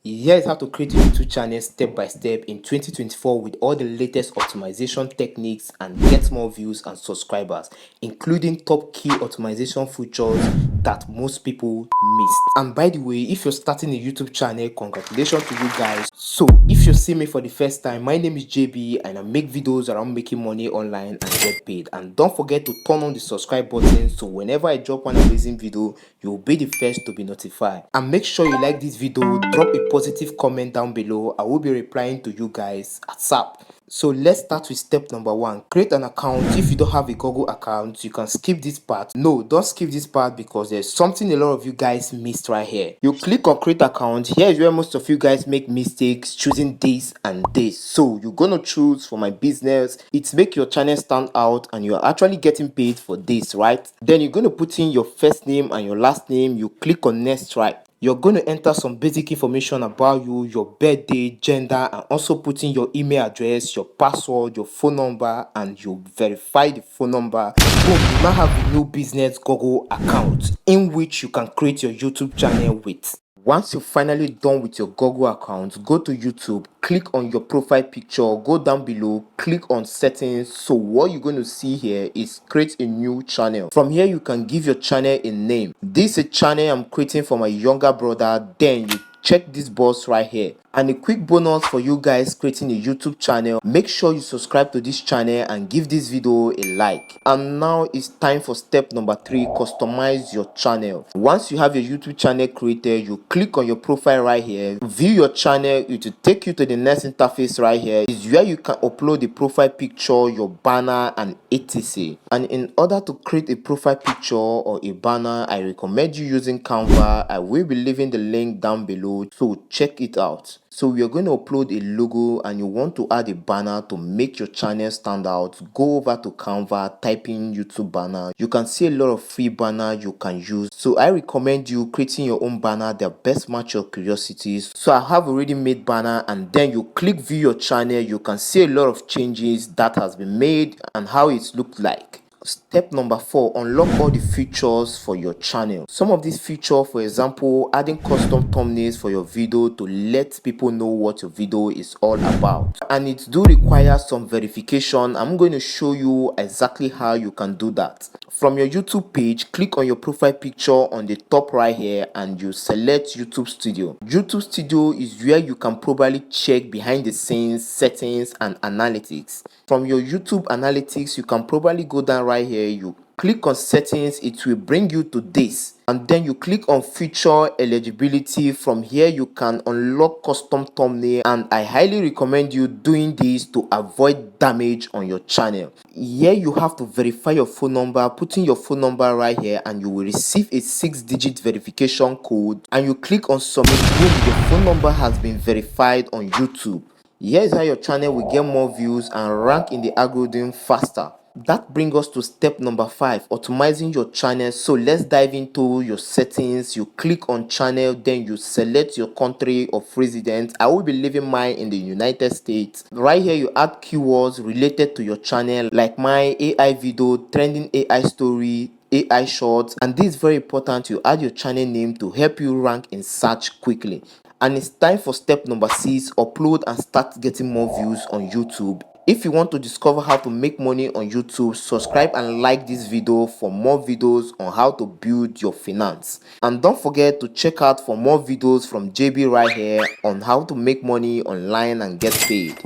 Here's how to create a YouTube channel step by step in 2024 with all the latest optimization techniques and get more views and subscribers, including top key optimization features that most people missed. And by the way, if you're starting a YouTube channel, congratulations to you guys. So if you see me for the first time, my name is JB and I make videos around making money online and get paid. And don't forget to turn on the subscribe button so whenever I drop one amazing video, you'll be the first to be notified. And make sure you like this video, drop a positive comment down below. I will be replying to you guys ASAP. So let's start with step number 1. Create an account. If you don't have a Google account, you can skip this part. No, don't skip this part because there's something a lot of you guys missed right here. You click on create account. Here is where most of you guys make mistakes choosing this and this. So you're gonna choose for my business. It's make your channel stand out and you're actually getting paid for this, right? Then you're gonna put in your first name and your last name. You click on next, right? You're going to enter some basic information about you, your birthday, gender, and also put in your email address, your password, your phone number, and you verify the phone number. Boom, you now have a new business Google account in which you can create your YouTube channel with. Once you're finally done with your Google account, go to YouTube, click on your profile picture, go down below, click on settings. So what you're going to see here is create a new channel. From here, you can give your channel a name. This is a channel I'm creating for my younger brother. Then you check this box right here. And a quick bonus for you guys creating a YouTube channel, make sure you subscribe to this channel and give this video a like. And now it's time for step number 3, customize your channel. Once you have your YouTube channel created, you click on your profile right here, view your channel. It will take you to the next interface right here. Is where you can upload the profile picture, your banner, and etc. And in order to create a profile picture or a banner, I recommend you using Canva. I will be leaving the link down below, so check it out. So we are going to upload a logo and you want to add a banner to make your channel stand out. Go over to Canva, type in YouTube banner. You can see a lot of free banner you can use. So I recommend you creating your own banner that best match your curiosities. So I have already made banner, and then you click view your channel. You can see a lot of changes that has been made and how it looked like. Step number 4, unlock all the features for your channel. Some of these features, for example, adding custom thumbnails for your video to let people know what your video is all about. And it do require some verification. I'm going to show you exactly how you can do that. From your YouTube page, click on your profile picture on the top right here and you select YouTube Studio. YouTube Studio is where you can probably check behind the scenes settings and analytics. From your YouTube analytics, you can probably go down right here. You click on settings, it will bring you to this, and then you click on feature eligibility. From here you can unlock custom thumbnail, and I highly recommend you doing this to avoid damage on your channel. Here you have to verify your phone number. Put in your phone number right here and you will receive a 6-digit verification code, and you click on submit. Boom, your phone number has been verified on YouTube. Here's how your channel will get more views and rank in the algorithm faster. That brings us to step number 5, optimizing your channel. So let's dive into your settings. You click on channel, then you select your country of residence. I will be leaving mine in the United States. Right here you add keywords related to your channel, like my AI video, trending AI story, AI shorts, and this is very important. You add your channel name to help you rank in search quickly. And it's time for step number 6, upload and start getting more views on YouTube. If you want to discover how to make money on YouTube, subscribe and like this video for more videos on how to build your finance. And don't forget to check out for more videos from JB right here on how to make money online and get paid.